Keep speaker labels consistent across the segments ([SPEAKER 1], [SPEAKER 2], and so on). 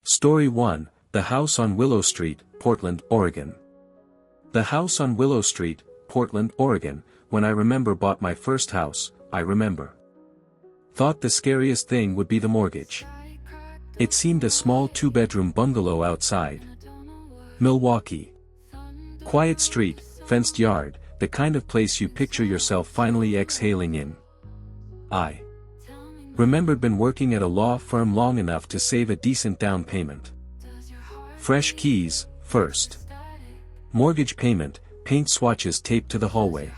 [SPEAKER 1] Story 1, The House on Willow Street, Portland, Oregon. The house on Willow Street, Portland, Oregon, when I remember bought my first house, I remember. Thought the scariest thing would be the mortgage. It seemed a small 2-bedroom bungalow outside Milwaukee. Quiet street, fenced yard, the kind of place you picture yourself finally exhaling in. I remembered been working at a law firm long enough to save a decent down payment. Fresh keys, first. Mortgage payment, paint swatches taped to the hallway.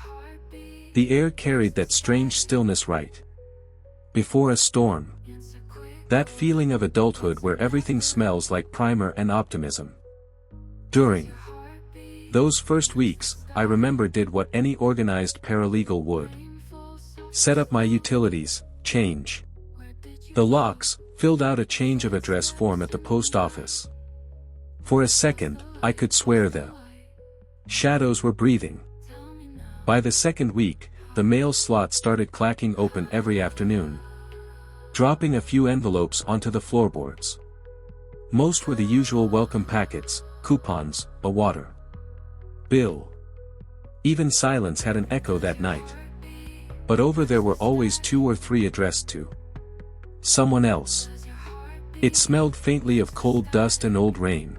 [SPEAKER 1] The air carried that strange stillness right before a storm. That feeling of adulthood where everything smells like primer and optimism. During those first weeks, I remember did what any organized paralegal would. Set up my utilities, change the locks, filled out a change of address form at the post office. For a second, I could swear the shadows were breathing. By the second week, the mail slot started clacking open every afternoon, dropping a few envelopes onto the floorboards. Most were the usual welcome packets, coupons, a water bill. Even silence had an echo that night. But over there were always 2 or 3 addressed to someone else. It smelled faintly of coal dust and old rain.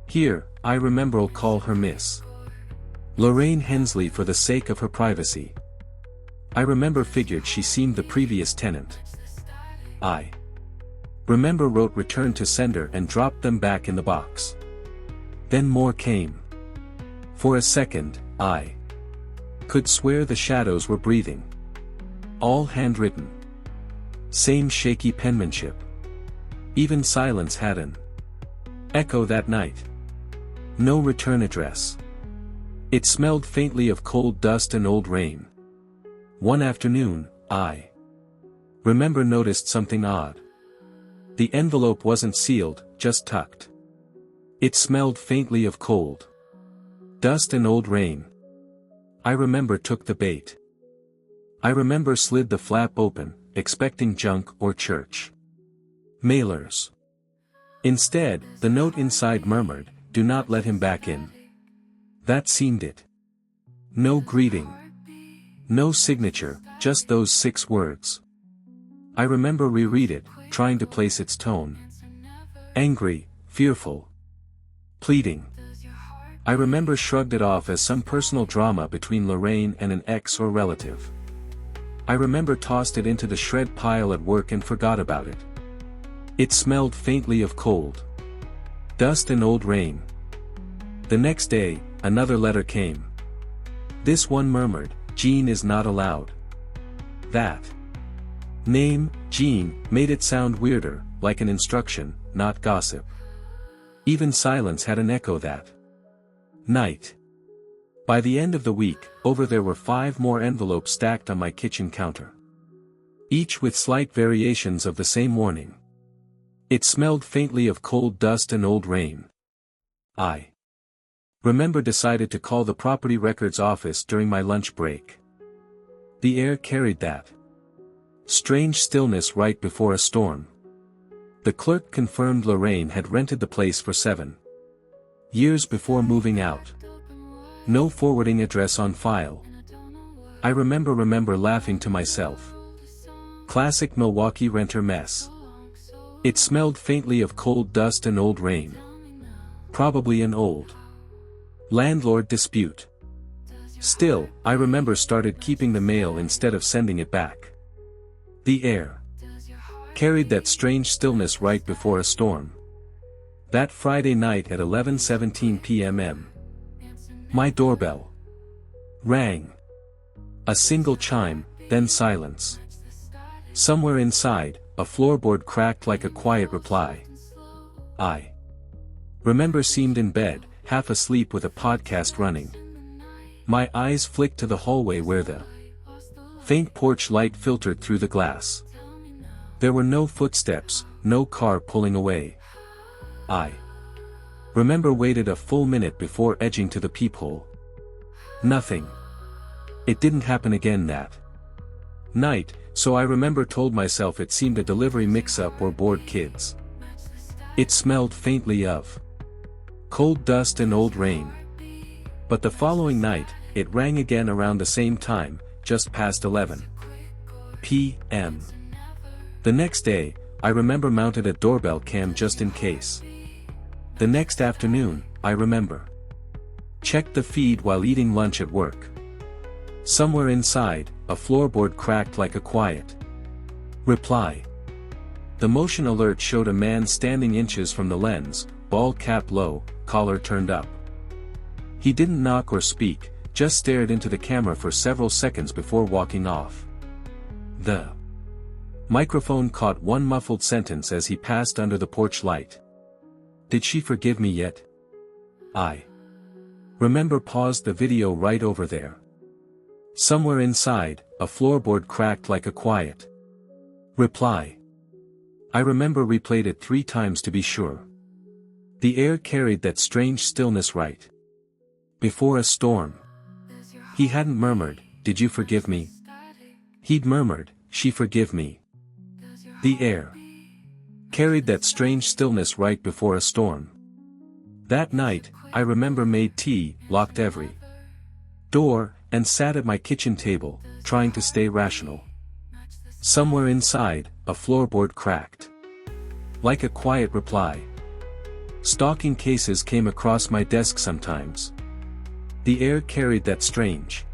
[SPEAKER 1] Here, I remember I'll call her Miss Lorraine Hensley for the sake of her privacy. I remember figured she seemed the previous tenant. I remember wrote return to sender and dropped them back in the box. Then more came. For a second, I could swear the shadows were breathing. All handwritten. Same shaky penmanship. Even silence had an echo that night. No return address. It smelled faintly of cold dust and old rain. One afternoon, I remember noticed something odd. The envelope wasn't sealed, just tucked. It smelled faintly of cold dust and old rain. I remember took the bait. I remember slid the flap open, expecting junk or church mailers. Instead, the note inside murmured, "Do not let him back in." That seemed it. No greeting. No signature, just those 6 words. I remember reread it, trying to place its tone. Angry, fearful, pleading. I remember shrugged it off as some personal drama between Lorraine and an ex or relative. I remember tossed it into the shred pile at work and forgot about it. It smelled faintly of cold dust and old rain. The next day, another letter came. This one murmured, "Jean is not allowed." That name, Jean, made it sound weirder, like an instruction, not gossip. Even silence had an echo that night. By the end of the week, over there were 5 more envelopes stacked on my kitchen counter. Each with slight variations of the same warning. It smelled faintly of cold dust and old rain. I remember decided to call the property records office during my lunch break. The air carried that strange stillness right before a storm. The clerk confirmed Lorraine had rented the place for 7 years before moving out. No forwarding address on file. I remember laughing to myself. Classic Milwaukee renter mess. It smelled faintly of cold dust and old rain. Probably an old landlord dispute. Still, I remember started keeping the mail instead of sending it back. The air carried that strange stillness right before a storm. That Friday night at 11:17 p.m. My doorbell rang. A single chime, then silence. Somewhere inside, a floorboard cracked like a quiet reply. I remember seemed in bed, half asleep with a podcast running. My eyes flicked to the hallway where the faint porch light filtered through the glass. There were no footsteps, no car pulling away. I remember waited a full minute before edging to the peephole. Nothing. It didn't happen again that night, so I remember told myself it seemed a delivery mix-up or bored kids. It smelled faintly of cold dust and old rain. But the following night, it rang again around the same time, just past 11 p.m. The next day, I remember mounted a doorbell cam just in case. The next afternoon, I remember checked the feed while eating lunch at work. Somewhere inside, a floorboard cracked like a quiet reply. The motion alert showed a man standing inches from the lens, bald cap low, collar turned up. He didn't knock or speak, just stared into the camera for several seconds before walking off. The microphone caught one muffled sentence as he passed under the porch light. "Did she forgive me yet?" I remember paused the video right over there. Somewhere inside, a floorboard cracked like a quiet reply. I remember replayed it 3 times to be sure. The air carried that strange stillness right before a storm. He hadn't murmured, "Did you forgive me?" He'd murmured, "She forgive me." The air carried that strange stillness right before a storm. That night, I remember made tea, locked every door, and sat at my kitchen table, trying to stay rational. Somewhere inside, a floorboard cracked like a quiet reply. Stocking cases came across my desk sometimes. The air carried that strange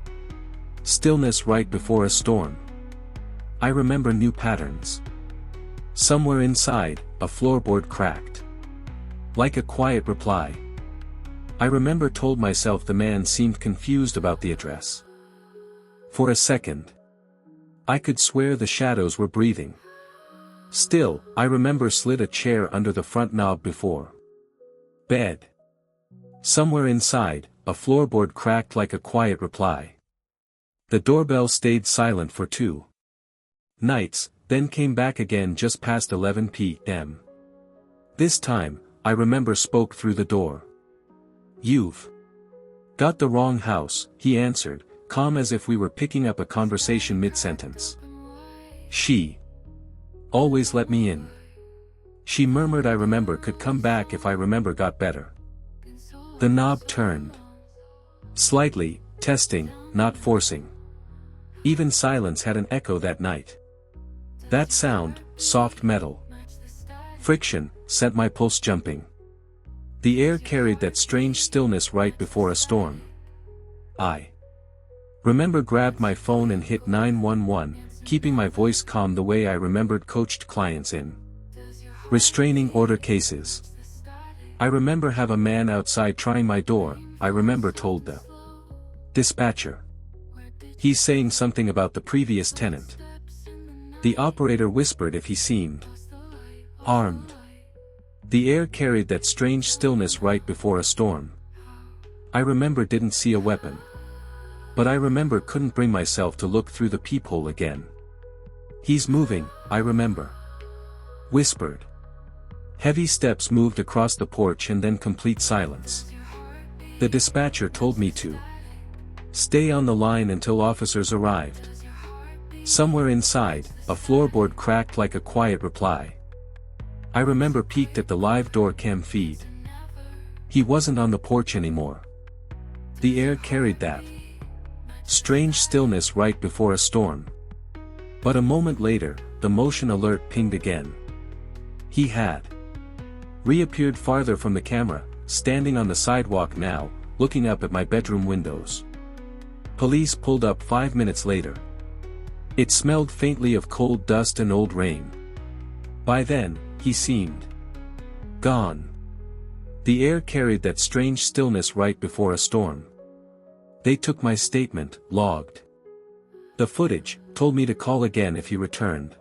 [SPEAKER 1] stillness right before a storm. I remember new patterns. Somewhere inside, a floorboard cracked like a quiet reply. I remember told myself the man seemed confused about the address. For a second, I could swear the shadows were breathing. Still, I remember slid a chair under the front knob before bed. Somewhere inside, a floorboard cracked like a quiet reply. The doorbell stayed silent for 2 nights, then came back again just past 11 p.m. This time, I remember spoke through the door. "You've got the wrong house," he answered, calm as if we were picking up a conversation mid-sentence. "She always let me in." She murmured I remember could come back if I remember got better. The knob turned slightly, testing, not forcing. Even silence had an echo that night. That sound, soft metal friction, sent my pulse jumping. The air carried that strange stillness right before a storm. I remember grabbed my phone and hit 911, keeping my voice calm the way I remembered coached clients in restraining order cases. I remember have a man outside trying my door, I remember told the dispatcher. He's saying something about the previous tenant. The operator whispered if he seemed armed. The air carried that strange stillness right before a storm. I remember didn't see a weapon. But I remember couldn't bring myself to look through the peephole again. "He's moving," I remember whispered. Heavy steps moved across the porch and then complete silence. The dispatcher told me to stay on the line until officers arrived. Somewhere inside, a floorboard cracked like a quiet reply. I remember peeked at the live door cam feed. He wasn't on the porch anymore. The air carried that strange stillness right before a storm. But a moment later, the motion alert pinged again. He had reappeared farther from the camera, standing on the sidewalk now, looking up at my bedroom windows. Police pulled up 5 minutes later. It smelled faintly of cold dust and old rain. By then, he seemed gone. The air carried that strange stillness right before a storm. They took my statement, logged the footage, told me to call again if he returned.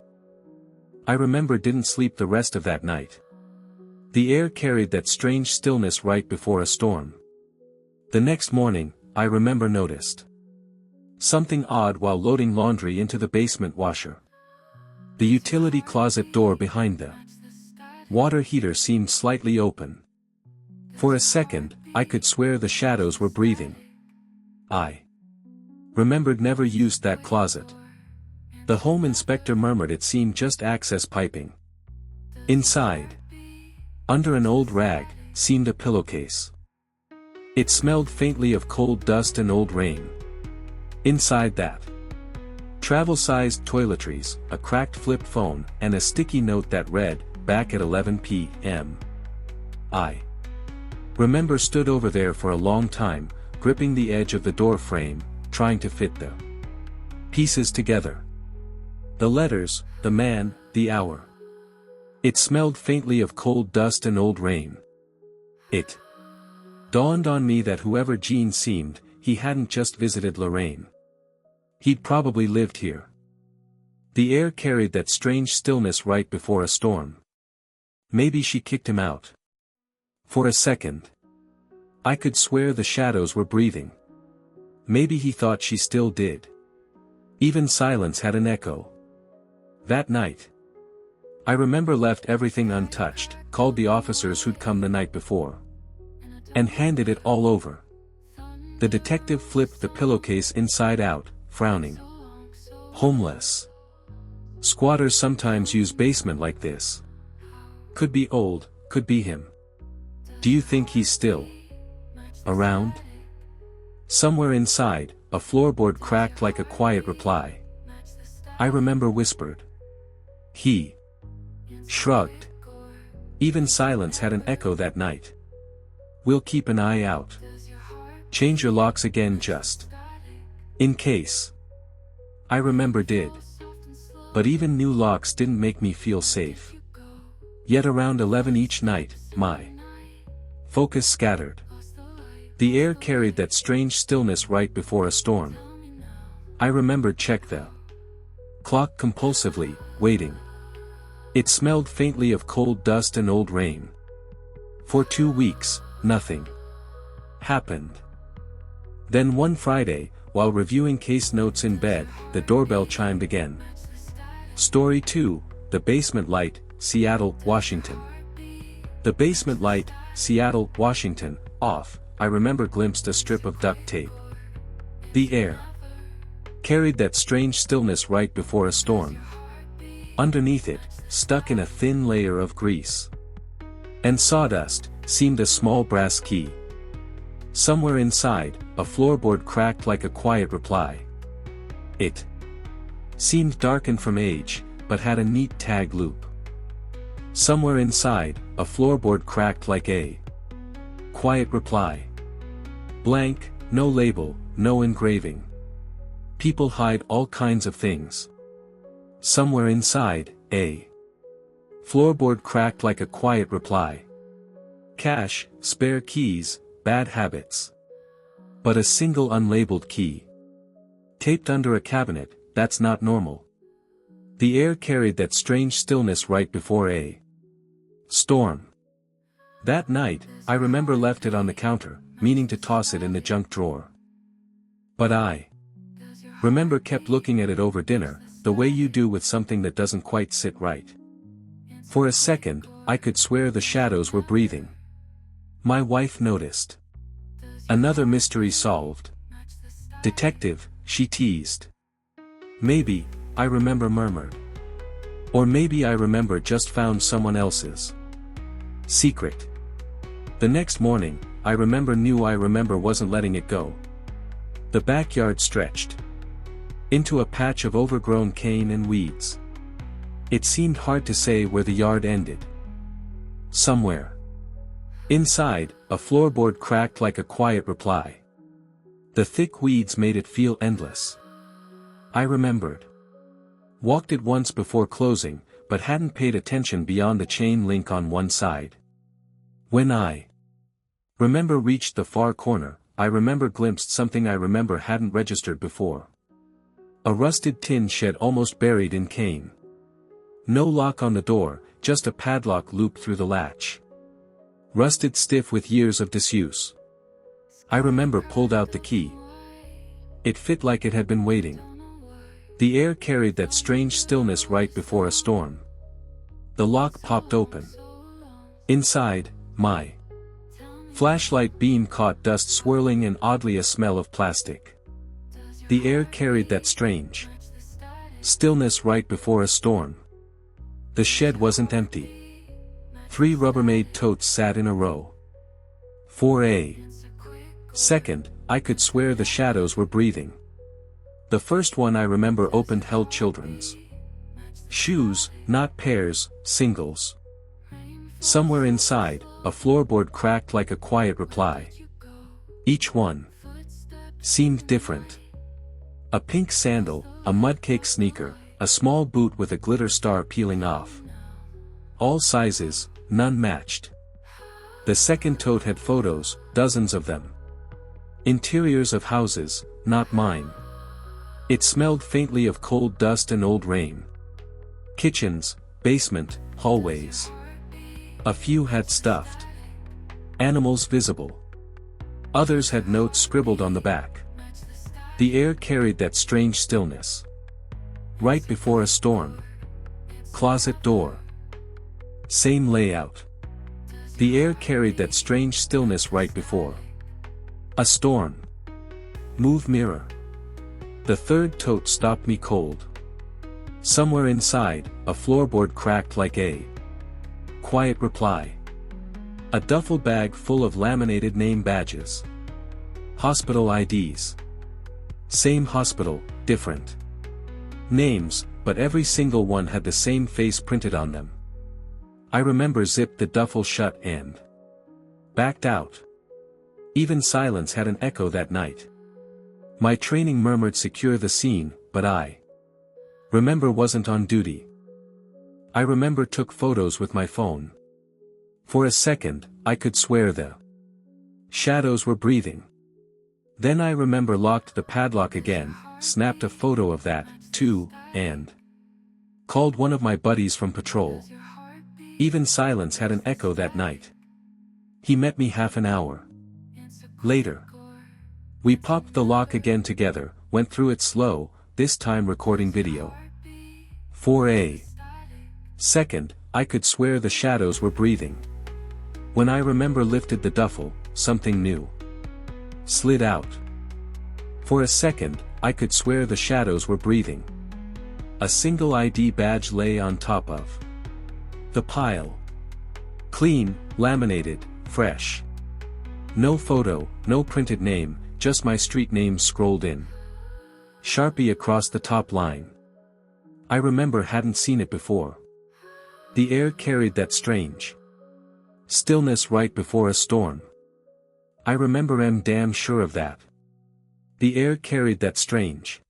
[SPEAKER 1] I remember didn't sleep the rest of that night. The air carried that strange stillness right before a storm. The next morning, I remember noticed something odd while loading laundry into the basement washer. The utility closet door behind the water heater seemed slightly open. For a second, I could swear the shadows were breathing. I remembered never used that closet. The home inspector murmured it seemed just access piping. Inside, Under an old rag, seemed a pillowcase. It smelled faintly of cold dust and old rain. Inside that, travel-sized toiletries, a cracked flip phone, and a sticky note that read, "Back at 11 p.m. I remember stood over there for a long time, gripping the edge of the door frame, trying to fit the pieces together. The letters, the man, the hour. It smelled faintly of cold dust and old rain. It dawned on me that whoever Gene seemed, he hadn't just visited Lorraine. He'd probably lived here. The air carried that strange stillness right before a storm. Maybe she kicked him out. For a second, I could swear the shadows were breathing. Maybe he thought she still did. Even silence had an echo. That night, I remember left everything untouched, called the officers who'd come the night before, and handed it all over. The detective flipped the pillowcase inside out, frowning. Homeless squatters sometimes use basement like this. Could be old, could be him. Do you think he's still around? Somewhere inside, a floorboard cracked like a quiet reply. I remember whispered. He shrugged. Even silence had an echo that night. We'll keep an eye out. Change your locks again just in case. I remember did. But even new locks didn't make me feel safe. Yet around 11 each night, my focus scattered. The air carried that strange stillness right before a storm. I remembered check the clock compulsively, waiting. It smelled faintly of cold dust and old rain. For 2 weeks, nothing happened. Then one Friday, while reviewing case notes in bed, the doorbell chimed again. Story 2, The Basement Light, Seattle, Washington. The basement light, Seattle, Washington, off. I remember glimpsed a strip of duct tape. The air carried that strange stillness right before a storm. Underneath it, stuck in a thin layer of grease and sawdust, seemed a small brass key. Somewhere inside, a floorboard cracked like a quiet reply. It seemed darkened from age, but had a neat tag loop. Somewhere inside, a floorboard cracked like a quiet reply. Blank, no label, no engraving. People hide all kinds of things. Somewhere inside, a floorboard cracked like a quiet reply. Cash, spare keys, bad habits. But a single unlabeled key. Taped under a cabinet, that's not normal. The air carried that strange stillness right before a storm. That night, I remember left it on the counter, meaning to toss it in the junk drawer. But I remember kept looking at it over dinner, the way you do with something that doesn't quite sit right. For a second, I could swear the shadows were breathing. My wife noticed. Another mystery solved. Detective, she teased. Maybe, I remember murmured. Or maybe I remember just found someone else's secret. The next morning, I remember wasn't letting it go. The backyard stretched into a patch of overgrown cane and weeds. It seemed hard to say where the yard ended. Somewhere inside, a floorboard cracked like a quiet reply. The thick weeds made it feel endless. I remembered. Walked it once before closing, but hadn't paid attention beyond the chain link on one side. When I remember reached the far corner, I remember glimpsed something I remember hadn't registered before. A rusted tin shed almost buried in cane. No lock on the door, just a padlock looped through the latch. Rusted stiff with years of disuse. I remember pulled out the key. It fit like it had been waiting. The air carried that strange stillness right before a storm. The lock popped open. Inside, my flashlight beam caught dust swirling and oddly a smell of plastic. The air carried that strange stillness right before a storm. The shed wasn't empty. 3 Rubbermaid totes sat in a row. 4A. Second, I could swear the shadows were breathing. The first one I remember opened held children's shoes, not pairs, singles. Somewhere inside, a floorboard cracked like a quiet reply. Each one seemed different. A pink sandal, a mudcake sneaker, a small boot with a glitter star peeling off. All sizes, none matched. The second tote had photos, dozens of them. Interiors of houses, not mine. It smelled faintly of cold dust and old rain. Kitchens, basement, hallways. A few had stuffed animals visible. Others had notes scribbled on the back. The air carried that strange stillness. Right before a storm. Closet door. Same layout. The air carried that strange stillness right before a storm. Move mirror. The third tote stopped me cold. Somewhere inside, a floorboard cracked like a quiet reply. A duffel bag full of laminated name badges. Hospital IDs. Same hospital, different names, but every single one had the same face printed on them. I remember zipped the duffel shut and backed out. Even silence had an echo that night. My training murmured secure the scene, but I remember wasn't on duty. I remember took photos with my phone. For a second, I could swear the shadows were breathing. Then I remember locked the padlock again, snapped a photo of that, too, and called one of my buddies from patrol. Even silence had an echo that night. He met me half an hour later. We popped the lock again together, went through it slow, this time recording video. 4A. Second, I could swear the shadows were breathing. When I remember lifted the duffel, something new slid out. For a second, I could swear the shadows were breathing. A single ID badge lay on top of the pile. Clean, laminated, fresh. No photo, no printed name, just my street name scrolled in Sharpie across the top line. I remember hadn't seen it before. The air carried that strange stillness right before a storm. I remember am damn sure of that. The air carried that strange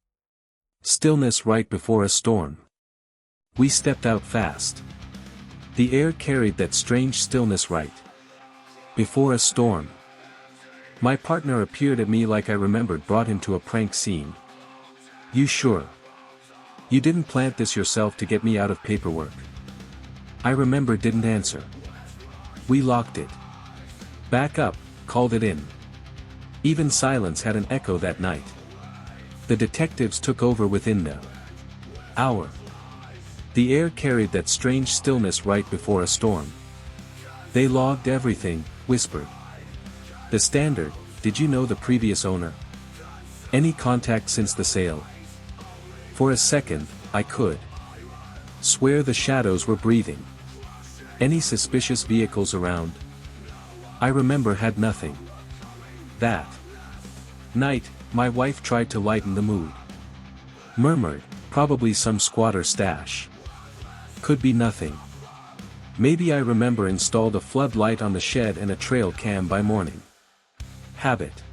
[SPEAKER 1] stillness right before a storm. We stepped out fast. The air carried that strange stillness right before a storm. My partner appeared at me like I remembered brought him to a prank scene. You sure? You didn't plant this yourself to get me out of paperwork? I remember didn't answer. We locked it back up, called it in. Even silence had an echo that night. The detectives took over within the hour. The air carried that strange stillness right before a storm. They logged everything, whispered. The Standard, did you know the previous owner? Any contact since the sale? For a second, I could swear the shadows were breathing. Any suspicious vehicles around? I remember had nothing. That night, my wife tried to lighten the mood. Murmured, probably some squatter stash. Could be nothing. Maybe I remember installed a floodlight on the shed and a trail cam by morning. Habit.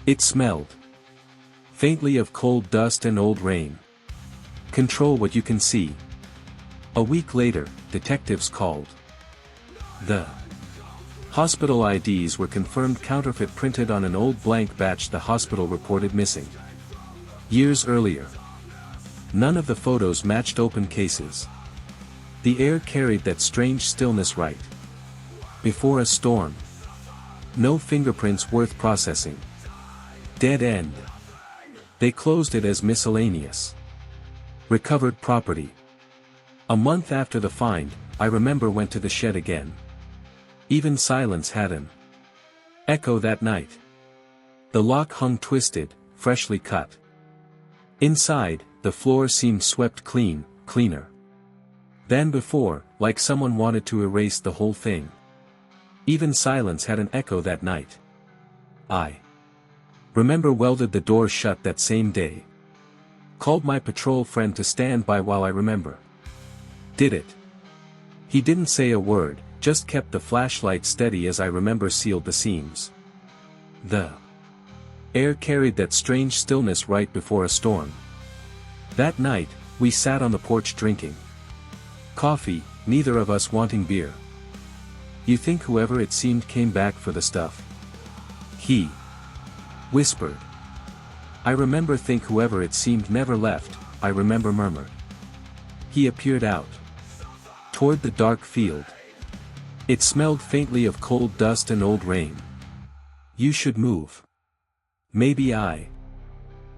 [SPEAKER 1] It smelled faintly of cold dust and old rain. Control what you can see. A week later, detectives called. The hospital IDs were confirmed counterfeit printed on an old blank batch the hospital reported missing years earlier. None of the photos matched open cases. The air carried that strange stillness right before a storm. No fingerprints worth processing. Dead end. They closed it as miscellaneous. Recovered property. A month after the find, I remember went to the shed again. Even silence had an echo that night. The lock hung twisted, freshly cut. Inside, the floor seemed swept clean, cleaner than before, like someone wanted to erase the whole thing. Even silence had an echo that night. I remember welded the door shut that same day. Called my patrol friend to stand by while I remember. Did it. He didn't say a word, just kept the flashlight steady as I remember sealed the seams. The air carried that strange stillness right before a storm. That night, we sat on the porch drinking coffee, neither of us wanting beer. You think whoever it seemed came back for the stuff? He whispered. I remember think whoever it seemed never left, I remember murmured. He appeared out toward the dark field. It smelled faintly of cold dust and old rain. You should move. Maybe I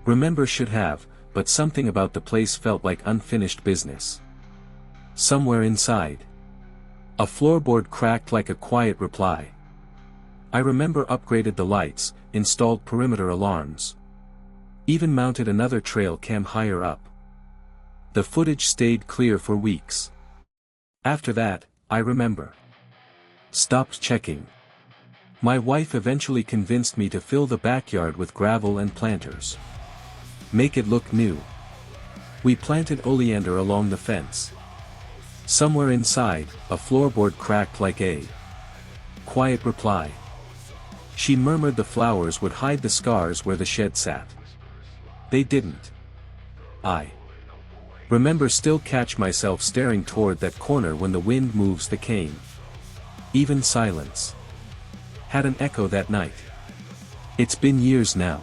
[SPEAKER 1] remember should have, but something about the place felt like unfinished business. Somewhere inside, a floorboard cracked like a quiet reply. I remember upgraded the lights, installed perimeter alarms. Even mounted another trail cam higher up. The footage stayed clear for weeks. After that, I remember stopped checking. My wife eventually convinced me to fill the backyard with gravel and planters. Make it look new. We planted oleander along the fence. Somewhere inside, a floorboard cracked like a quiet reply. She murmured the flowers would hide the scars where the shed sat. They didn't. I remember still catch myself staring toward that corner when the wind moves the cane. Even silence had an echo that night. It's been years now.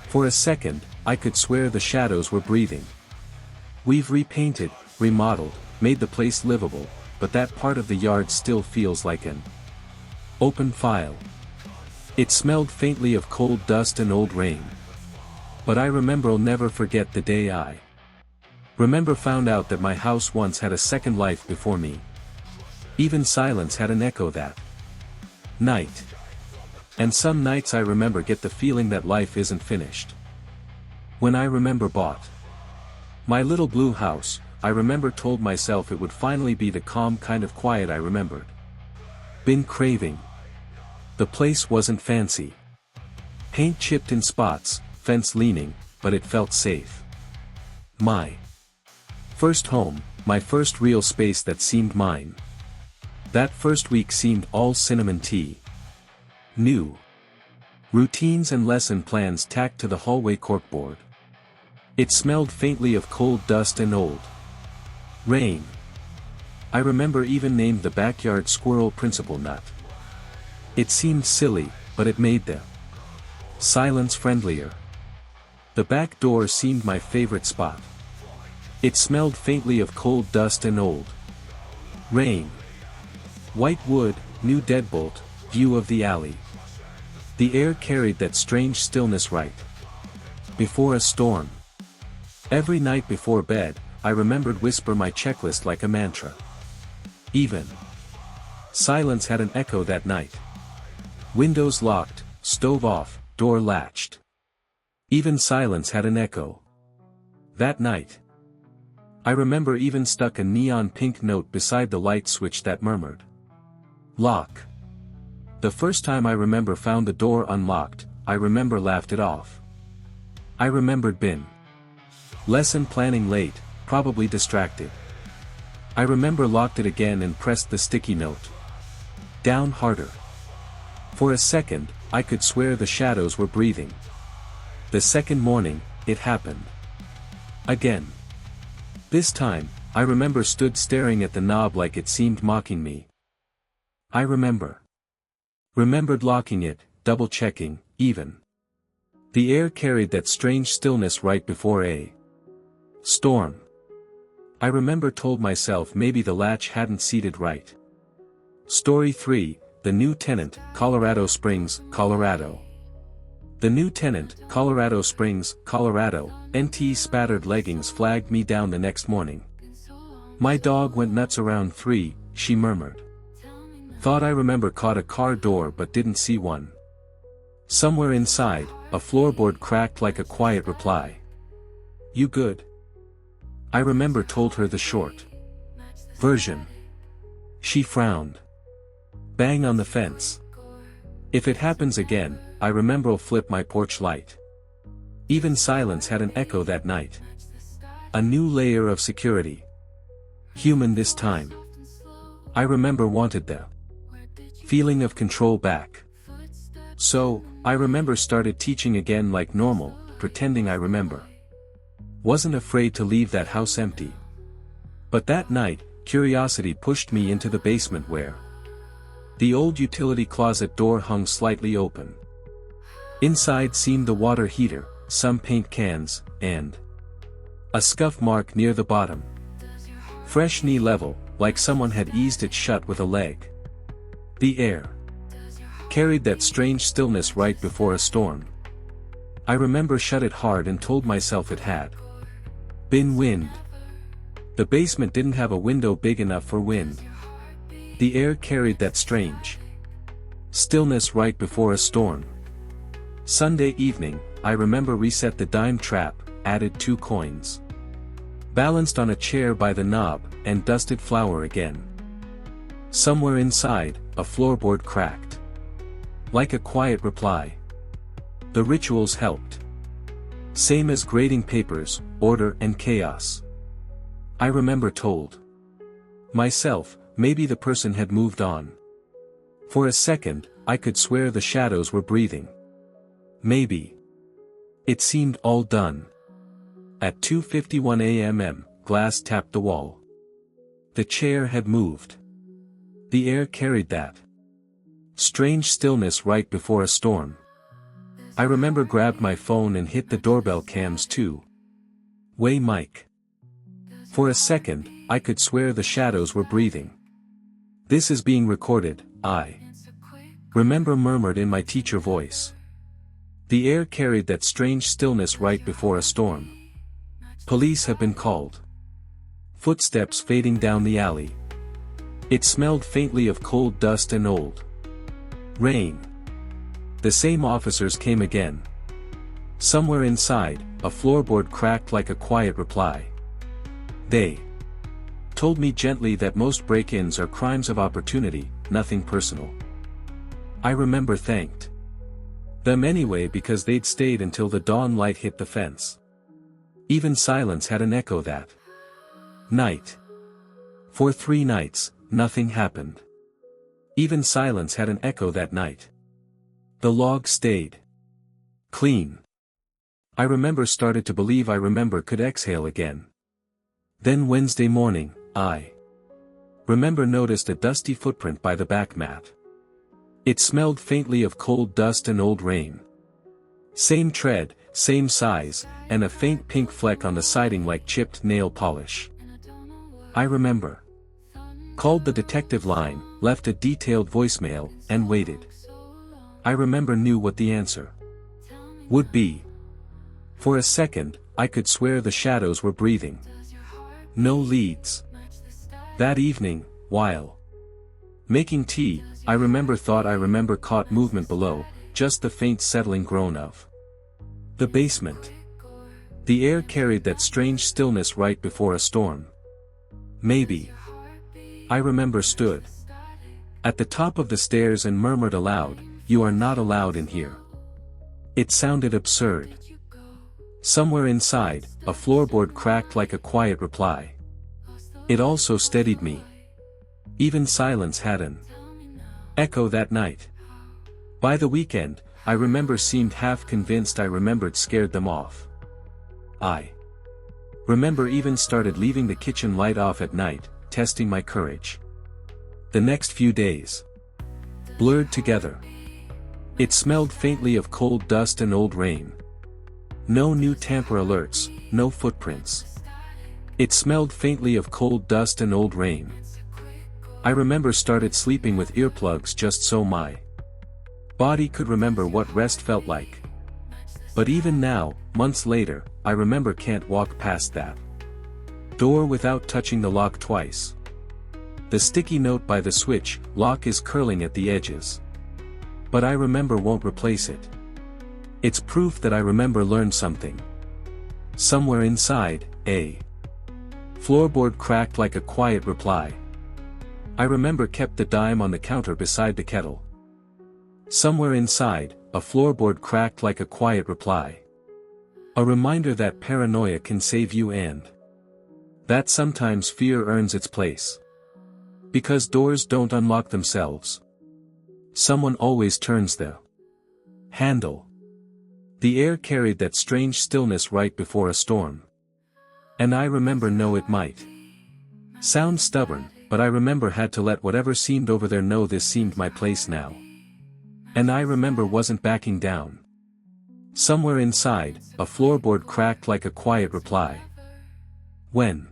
[SPEAKER 1] For a second, I could swear the shadows were breathing. We've repainted, remodeled, made the place livable, but that part of the yard still feels like an open file. It smelled faintly of cold dust and old rain. But I remember I'll never forget the day I remember found out that my house once had a second life before me. Even silence had an echo that night. And some nights I remember get the feeling that life isn't finished. When I remember bought my little blue house, I remember told myself it would finally be the calm kind of quiet I remembered been craving. The place wasn't fancy. Paint chipped in spots, fence leaning, but it felt safe. My first home, my first real space that seemed mine. That first week seemed all cinnamon tea. New routines and lesson plans tacked to the hallway corkboard. It smelled faintly of cold dust and old rain. I remember even named the backyard squirrel Principal Nut. It seemed silly, but it made the silence friendlier. The back door seemed my favorite spot. It smelled faintly of cold dust and old rain. White wood, new deadbolt, view of the alley. The air carried that strange stillness right before a storm. Every night before bed, I remembered whisper my checklist like a mantra. Even silence had an echo that night. Windows locked, stove off, door latched. Even silence had an echo that night. I remember even stuck a neon pink note beside the light switch that murmured lock. The first time I remember found the door unlocked, I remember laughed it off. I remembered been lesson planning late, probably distracted. I remember locked it again and pressed the sticky note down harder. For a second, I could swear the shadows were breathing. The second morning, it happened again. This time, I remember stood staring at the knob like it seemed mocking me. I remembered locking it, double-checking, even. The air carried that strange stillness right before a storm. I remember told myself maybe the latch hadn't seated right. Story 3, The New Tenant, Colorado Springs, Colorado. The new tenant, Colorado Springs, Colorado, NT spattered leggings flagged me down the next morning. My dog went nuts around 3, she murmured. Thought I remember caught a car door but didn't see one. Somewhere inside, a floorboard cracked like a quiet reply. You good? I remember told her the short Version. She frowned. Bang on the fence. If it happens again, I remember I'll flip my porch light. Even silence had an echo that night. A new layer of security. Human this time. I remember wanted the feeling of control back. So, I remember started teaching again like normal, pretending I remember. Wasn't afraid to leave that house empty. But that night, curiosity pushed me into the basement where the old utility closet door hung slightly open. Inside seemed the water heater, some paint cans, and a scuff mark near the bottom. Fresh knee level, like someone had eased it shut with a leg. The air carried that strange stillness right before a storm. I remember shut it hard and told myself it had been wind. The basement didn't have a window big enough for wind. The air carried that strange stillness right before a storm. Sunday evening, I remember reset the dime trap, added 2 coins. Balanced on a chair by the knob, and dusted flour again. Somewhere inside, a floorboard cracked. Like a quiet reply. The rituals helped. Same as grading papers, order and chaos. I remember told myself, maybe the person had moved on. For a second, I could swear the shadows were breathing. Maybe. It seemed all done. At 2:51 a.m., glass tapped the wall. The chair had moved. The air carried that strange stillness right before a storm. I remember grabbed my phone and hit the doorbell cams too. Way Mike. For a second, I could swear the shadows were breathing. This is being recorded, I remember murmured in my teacher voice. The air carried that strange stillness right before a storm. Police have been called. Footsteps fading down the alley. It smelled faintly of cold dust and old rain. The same officers came again. Somewhere inside, a floorboard cracked like a quiet reply. They told me gently that most break-ins are crimes of opportunity, nothing personal. I remember thanked them anyway because they'd stayed until the dawn light hit the fence. Even silence had an echo that night. For 3 nights, nothing happened. Even silence had an echo that night. The log stayed clean. I remember started to believe I remember could exhale again. Then Wednesday morning, I remember noticed a dusty footprint by the back mat. It smelled faintly of cold dust and old rain. Same tread, same size, and a faint pink fleck on the siding like chipped nail polish. I remember. Called the detective line, left a detailed voicemail, and waited. I remember knew what the answer would be. For a second, I could swear the shadows were breathing. No leads. That evening, while making tea, I remember caught movement below, just the faint settling groan of the basement. The air carried that strange stillness right before a storm. Maybe. I remember stood at the top of the stairs and murmured aloud, "You are not allowed in here." It sounded absurd. Somewhere inside, a floorboard cracked like a quiet reply. It also steadied me. Even silence had an echo that night. By the weekend, I remember seemed half convinced I remembered scared them off. I remember even started leaving the kitchen light off at night, testing my courage. The next few days blurred together. It smelled faintly of cold dust and old rain. No new tamper alerts, no footprints. It smelled faintly of cold dust and old rain. I remember started sleeping with earplugs just so my body could remember what rest felt like. But even now, months later, I remember can't walk past that door without touching the lock twice. The sticky note by the switch lock is curling at the edges. But I remember won't replace it. It's proof that I remember learned something. Somewhere inside, a Floorboard cracked like a quiet reply. I remember kept the dime on the counter beside the kettle. Somewhere inside, a floorboard cracked like a quiet reply. A reminder that paranoia can save you and that sometimes fear earns its place. Because doors don't unlock themselves. Someone always turns the handle. The air carried that strange stillness right before a storm. And I remember it might sound stubborn, but I remember had to let whatever seemed over there know this seemed my place now. And I remember wasn't backing down. Somewhere inside, a floorboard cracked like a quiet reply. When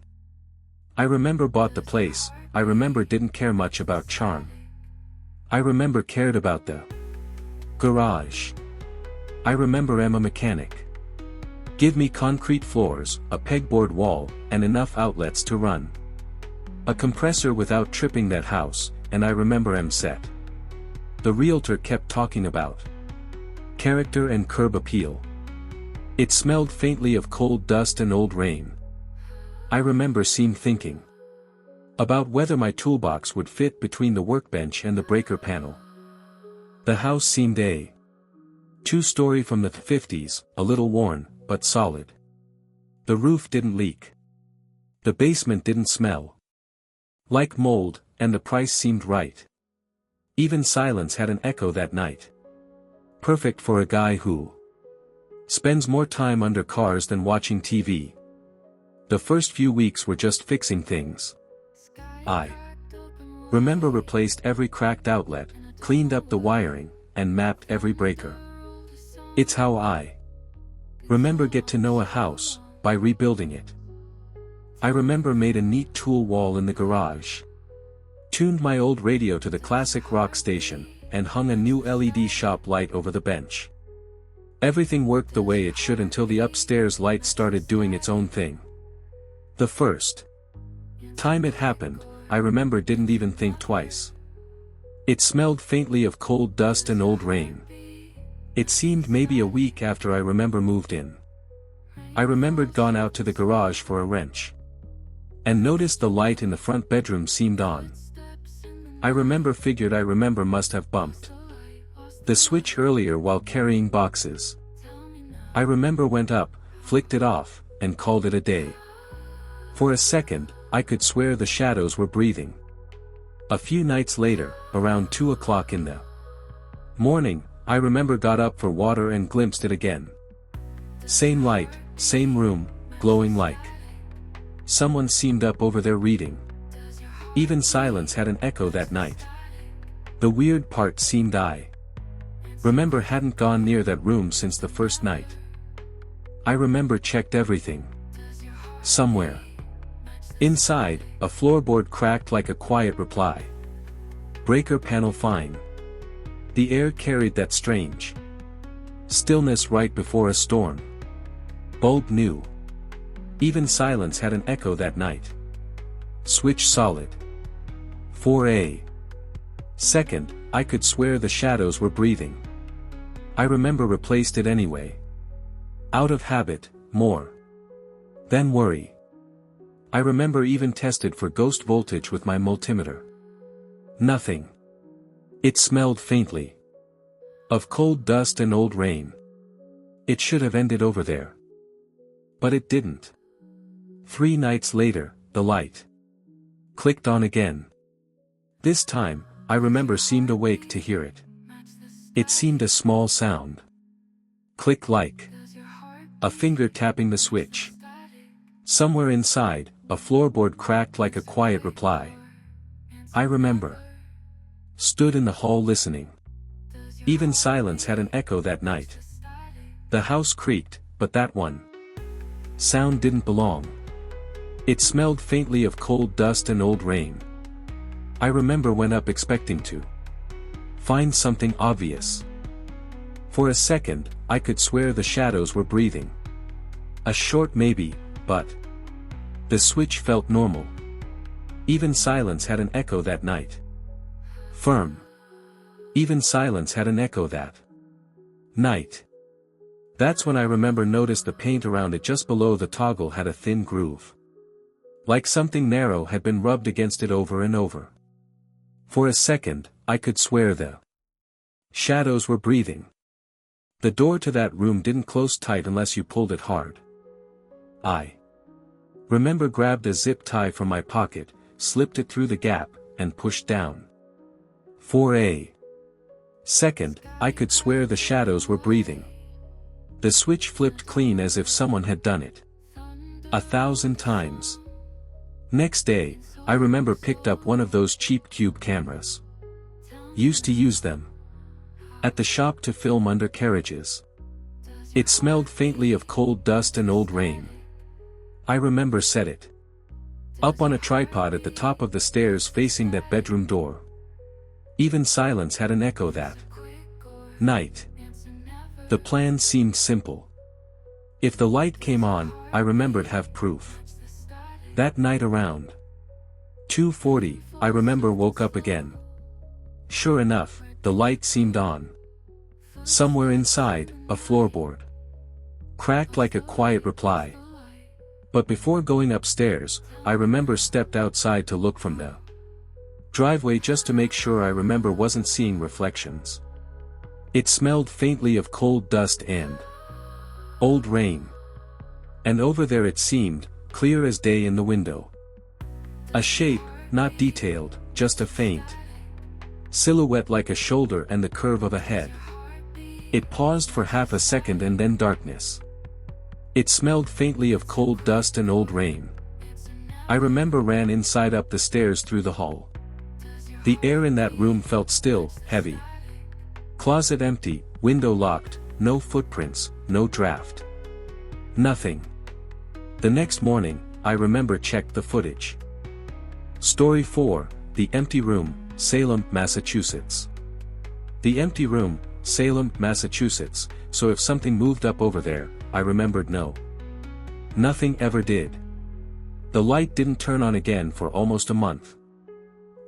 [SPEAKER 1] I remember bought the place, I remember didn't care much about charm. I remember cared about the garage. I remember am a mechanic. Give me concrete floors, a pegboard wall, and enough outlets to run a compressor without tripping that house, and I remember am set. The realtor kept talking about character and curb appeal. It smelled faintly of cold dust and old rain. I remember seemed thinking about whether my toolbox would fit between the workbench and the breaker panel. The house seemed a two-story from the 50s, a little worn, but solid. The roof didn't leak. The basement didn't smell like mold, and the price seemed right. Even silence had an echo that night. Perfect for a guy who spends more time under cars than watching TV. The first few weeks were just fixing things. I remember replaced every cracked outlet, cleaned up the wiring, and mapped every breaker. It's how I remember get to know a house, by rebuilding it. I remember made a neat tool wall in the garage. Tuned my old radio to the classic rock station, and hung a new LED shop light over the bench. Everything worked the way it should until the upstairs light started doing its own thing. The first time it happened, I remember didn't even think twice. It smelled faintly of cold dust and old rain. It seemed maybe a week after I remember moved in. I remembered gone out to the garage for a wrench. And noticed the light in the front bedroom seemed on. I remember must have bumped the switch earlier while carrying boxes. I remember went up, flicked it off, and called it a day. For a second, I could swear the shadows were breathing. A few nights later, around 2 o'clock in the morning, I remember got up for water and glimpsed it again. Same light, same room, glowing like someone seemed up over there reading. Even silence had an echo that night. The weird part seemed I remember hadn't gone near that room since the first night. I remember checked everything. Somewhere inside, a floorboard cracked like a quiet reply. Breaker panel fine. The air carried that strange stillness right before a storm. Bulb new. Even silence had an echo that night. Switch solid. For a second, I could swear the shadows were breathing. I remember replaced it anyway. Out of habit, more than worry. I remember even tested for ghost voltage with my multimeter. Nothing. It smelled faintly of cold dust and old rain. It should have ended over there. But it didn't. 3 nights later, the light clicked on again. This time, I remember seemed awake to hear it. It seemed a small sound. Click like a finger tapping the switch. Somewhere inside, a floorboard cracked like a quiet reply. I remember stood in the hall listening. Even silence had an echo that night. The house creaked, but that one sound didn't belong. It smelled faintly of cold dust and old rain. I remember went up expecting to find something obvious. For a second, I could swear the shadows were breathing. A short maybe, but the switch felt normal. Even silence had an echo that night. Firm. Even silence had an echo that night. That's when I remember noticed the paint around it just below the toggle had a thin groove. Like something narrow had been rubbed against it over and over. For a second, I could swear the shadows were breathing. The door to that room didn't close tight unless you pulled it hard. I remember grabbed a zip tie from my pocket, slipped it through the gap, and pushed down. For a second, I could swear the shadows were breathing. The switch flipped clean as if someone had done it 1,000 times. Next day, I remember picked up one of those cheap cube cameras. Used to use them at the shop to film undercarriages. It smelled faintly of cold dust and old rain. I remember set it up on a tripod at the top of the stairs facing that bedroom door. Even silence had an echo that night. The plan seemed simple. If the light came on, I remembered have proof. That night around 2:40, I remember woke up again. Sure enough, the light seemed on. Somewhere inside, a floorboard cracked like a quiet reply. But before going upstairs, I remember stepped outside to look from the driveway just to make sure I remember wasn't seeing reflections. It smelled faintly of cold dust and old rain. And over there it seemed, clear as day in the window. A shape, not detailed, just a faint silhouette like a shoulder and the curve of a head. It paused for half a second and then darkness. It smelled faintly of cold dust and old rain. I remember ran inside up the stairs through the hall. The air in that room felt still, heavy. Closet empty, window locked, no footprints, no draft. Nothing. The next morning, I remember checked the footage. Story 4, The Empty Room, Salem, Massachusetts. The empty room, Salem, Massachusetts, so if something moved up over there, I remembered no. Nothing ever did. The light didn't turn on again for almost a month.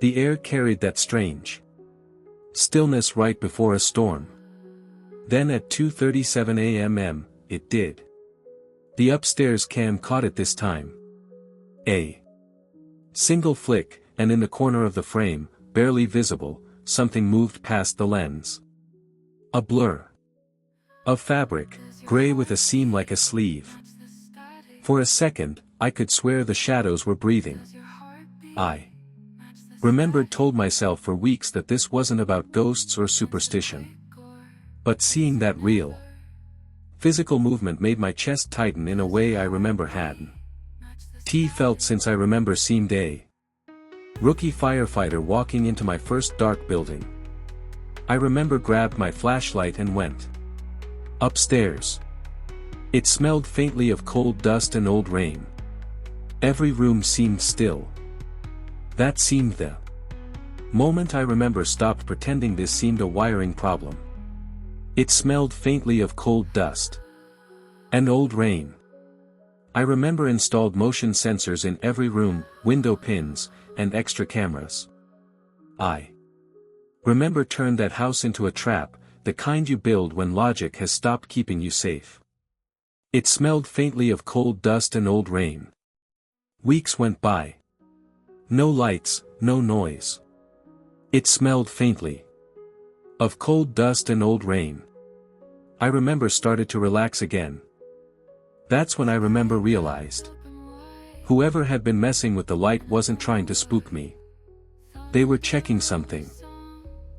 [SPEAKER 1] The air carried that strange stillness right before a storm. Then at 2:37 a.m. it did. The upstairs cam caught it this time. A single flick, and in the corner of the frame, barely visible, something moved past the lens. A blur of fabric, gray with a seam like a sleeve. For a second, I could swear the shadows were breathing. I remembered told myself for weeks that this wasn't about ghosts or superstition. But seeing that real physical movement made my chest tighten in a way I remember hadn't felt since I remember seemed a rookie firefighter walking into my first dark building. I remember grabbed my flashlight and went upstairs. It smelled faintly of cold dust and old rain. Every room seemed still. That seemed the moment I remember stopped pretending this seemed a wiring problem. It smelled faintly of cold dust and old rain. I remember installed motion sensors in every room, window pins, and extra cameras. I remember turned that house into a trap, the kind you build when logic has stopped keeping you safe. It smelled faintly of cold dust and old rain. Weeks went by. No lights, no noise. It smelled faintly of cold dust and old rain. I remember started to relax again. That's when I remember realized whoever had been messing with the light wasn't trying to spook me. They were checking something.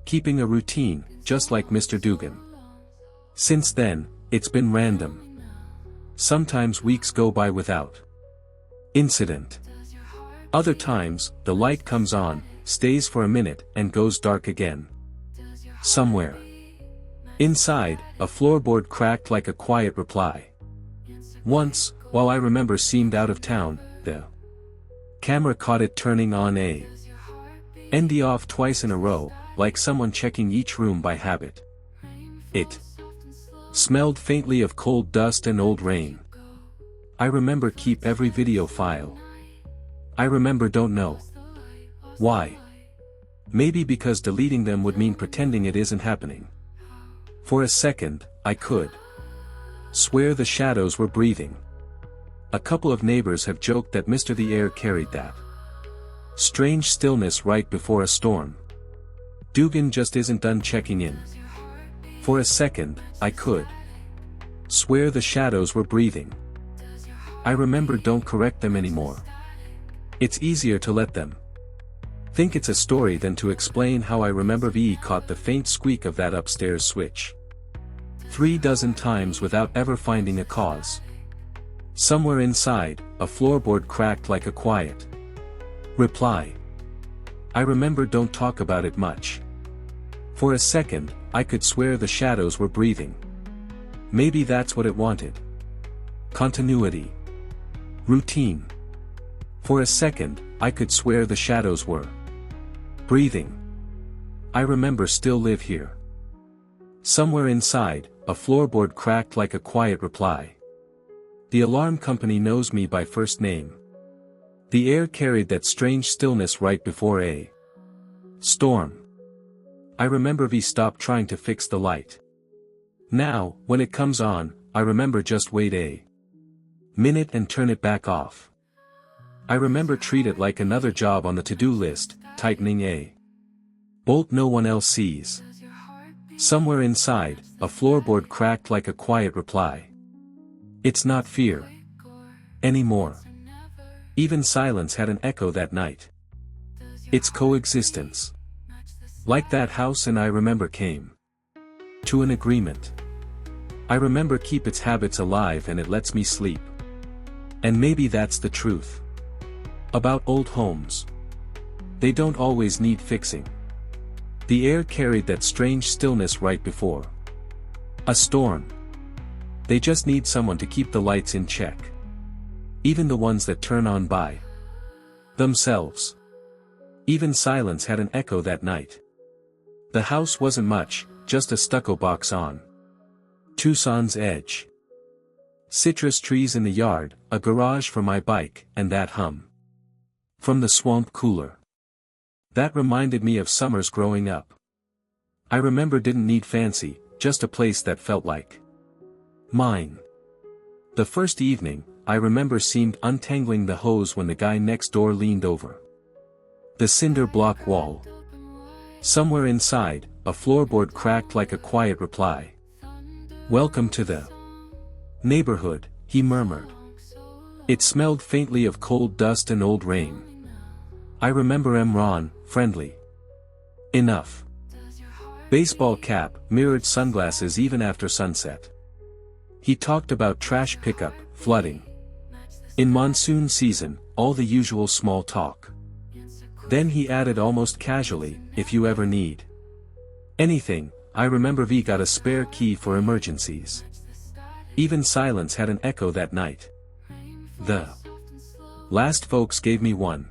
[SPEAKER 1] Keeping a routine, just like Mr. Dugan. Since then, it's been random. Sometimes weeks go by without incident. Other times, the light comes on, stays for a minute, and goes dark again. Somewhere inside, a floorboard cracked like a quiet reply. Once, while I remember seemed out of town, the camera caught it turning on a ND off twice in a row, like someone checking each room by habit. It smelled faintly of cold dust and old rain. I remember keep every video file. I remember don't know why. Maybe because deleting them would mean pretending it isn't happening. For a second, I could swear the shadows were breathing. A couple of neighbors have joked that Mr. the Air carried that strange stillness right before a storm. Dugan just isn't done checking in. For a second, I could swear the shadows were breathing. I remember don't correct them anymore. It's easier to let them think it's a story than to explain how I remember V caught the faint squeak of that upstairs switch 36 times without ever finding a cause. Somewhere inside, a floorboard cracked like a quiet reply. I remember don't talk about it much. For a second, I could swear the shadows were breathing. Maybe that's what it wanted. Continuity. Routine. For a second, I could swear the shadows were breathing. I remember still live here. Somewhere inside, a floorboard cracked like a quiet reply. The alarm company knows me by first name. The air carried that strange stillness right before a storm. I remember V stopped trying to fix the light. Now, when it comes on, I remember just wait a minute and turn it back off. I remember treat it like another job on the to-do list, tightening a bolt no one else sees. Somewhere inside, a floorboard cracked like a quiet reply. It's not fear anymore. Even silence had an echo that night. It's coexistence. Like that house and I remember came to an agreement. I remember keep its habits alive and it lets me sleep. And maybe that's the truth about old homes. They don't always need fixing. The air carried that strange stillness right before a storm. They just need someone to keep the lights in check. Even the ones that turn on by themselves. Even silence had an echo that night. The house wasn't much, just a stucco box on Tucson's edge. Citrus trees in the yard, a garage for my bike, and that hum from the swamp cooler. That reminded me of summers growing up. I remember didn't need fancy, just a place that felt like mine. The first evening, I remember seemed untangling the hose when the guy next door leaned over the cinder block wall. Somewhere inside, a floorboard cracked like a quiet reply. Welcome to the neighborhood, he murmured. It smelled faintly of cold dust and old rain. I remember Ron, friendly enough. Baseball cap, mirrored sunglasses even after sunset. He talked about trash pickup, flooding in monsoon season, all the usual small talk. Then he added almost casually, if you ever need anything, I remember V got a spare key for emergencies. Even silence had an echo that night. The last folks gave me one.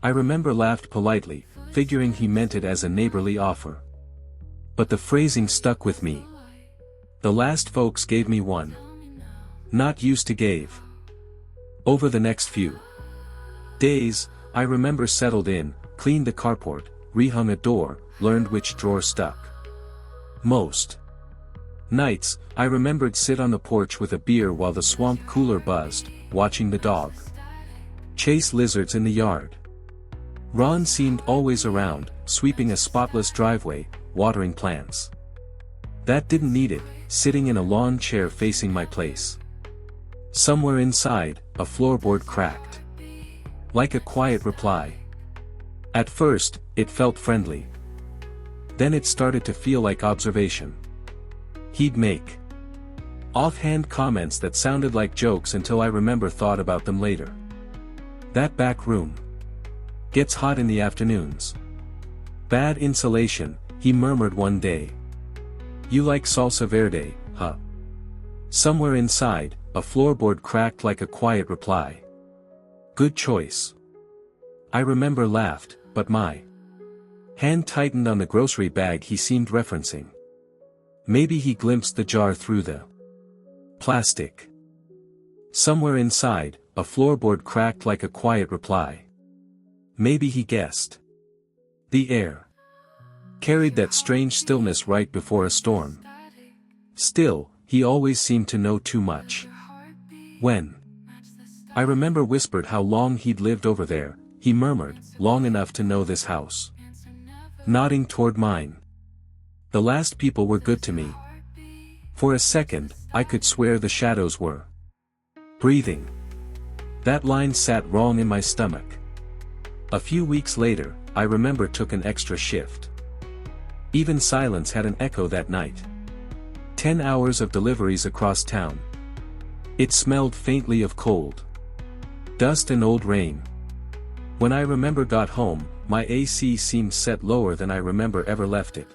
[SPEAKER 1] I remember laughed politely, figuring he meant it as a neighborly offer. But the phrasing stuck with me. The last folks gave me one. Not used to gave. Over the next few days, I remember settled in, cleaned the carport, rehung a door, learned which drawer stuck most nights. I remembered sit on the porch with a beer while the swamp cooler buzzed, watching the dog chase lizards in the yard. Ron seemed always around, sweeping a spotless driveway, watering plants that didn't need it, sitting in a lawn chair facing my place. Somewhere inside, a floorboard cracked like a quiet reply. At first, it felt friendly. Then it started to feel like observation. He'd make offhand comments that sounded like jokes until I remember thought about them later. That back room gets hot in the afternoons. Bad insulation, he murmured one day. You like salsa verde, huh? Somewhere inside, a floorboard cracked like a quiet reply. Good choice. I remember laughed, but my hand tightened on the grocery bag he seemed referencing. Maybe he glimpsed the jar through the plastic. Somewhere inside, a floorboard cracked like a quiet reply. Maybe he guessed. The air carried that strange stillness right before a storm. Still, he always seemed to know too much. When I remember whispered how long he'd lived over there, he murmured, long enough to know this house. Nodding toward mine. The last people were good to me. For a second, I could swear the shadows were breathing. That line sat wrong in my stomach. A few weeks later, I remember took an extra shift. Even silence had an echo that night. 10 hours of deliveries across town. It smelled faintly of cold dust and old rain. When I remember got home, my AC seemed set lower than I remember ever left it.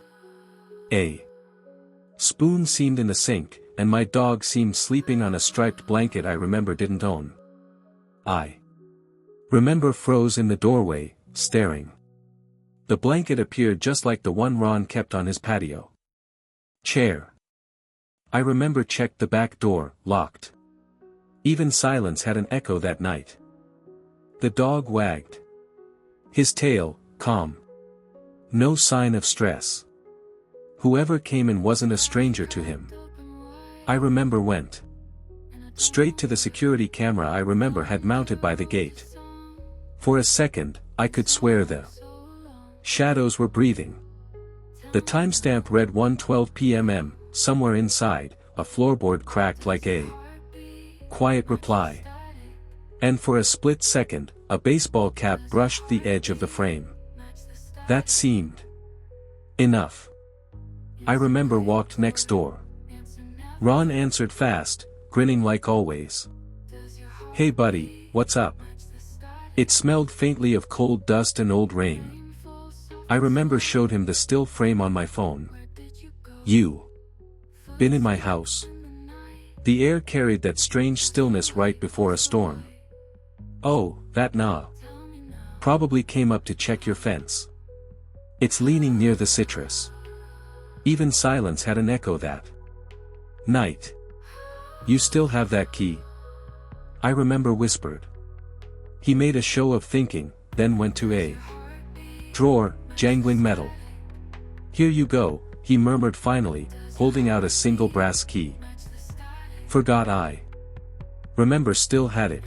[SPEAKER 1] A spoon seemed in the sink, and my dog seemed sleeping on a striped blanket I remember didn't own. I remember froze in the doorway, staring. The blanket appeared just like the one Ron kept on his patio chair. I remember checked the back door, locked. Even silence had an echo that night. The dog wagged his tail, calm. No sign of stress. Whoever came in wasn't a stranger to him. I remember went straight to the security camera I remember had mounted by the gate. For a second, I could swear the shadows were breathing. The timestamp read 1:12 p.m. Somewhere inside, a floorboard cracked like a quiet reply. And for a split second, a baseball cap brushed the edge of the frame. That seemed enough. I remember walked next door. Ron answered fast, grinning like always. Hey buddy, what's up? It smelled faintly of cold dust and old rain. I remember showed him the still frame on my phone. You been in my house? The air carried that strange stillness right before a storm. Oh, that nah. Probably came up to check your fence. It's leaning near the citrus. Even silence had an echo that night. You still have that key? I remember whispered. He made a show of thinking, then went to a drawer, jangling metal. Here you go, he murmured finally, holding out a single brass key. Forgot I remember still had it.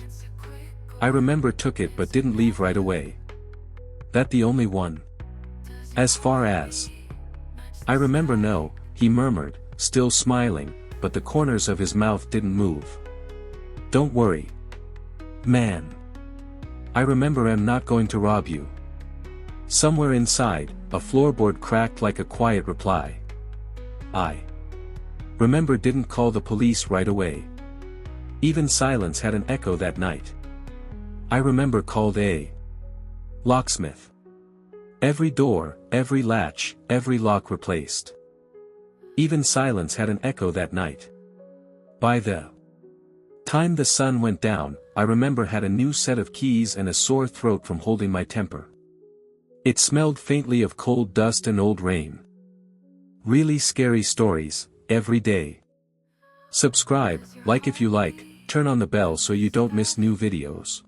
[SPEAKER 1] I remember took it but didn't leave right away. That the only one? As far as I remember no, he murmured, still smiling, but the corners of his mouth didn't move. Don't worry, man. I remember I'm not going to rob you. Somewhere inside, a floorboard cracked like a quiet reply. I remember didn't call the police right away. Even silence had an echo that night. I remember called a locksmith. Every door, every latch, every lock replaced. Even silence had an echo that night. By the time the sun went down, I remember had a new set of keys and a sore throat from holding my temper. It smelled faintly of cold dust and old rain. Really scary stories, every day. Subscribe, like if you like, turn on the bell so you don't miss new videos.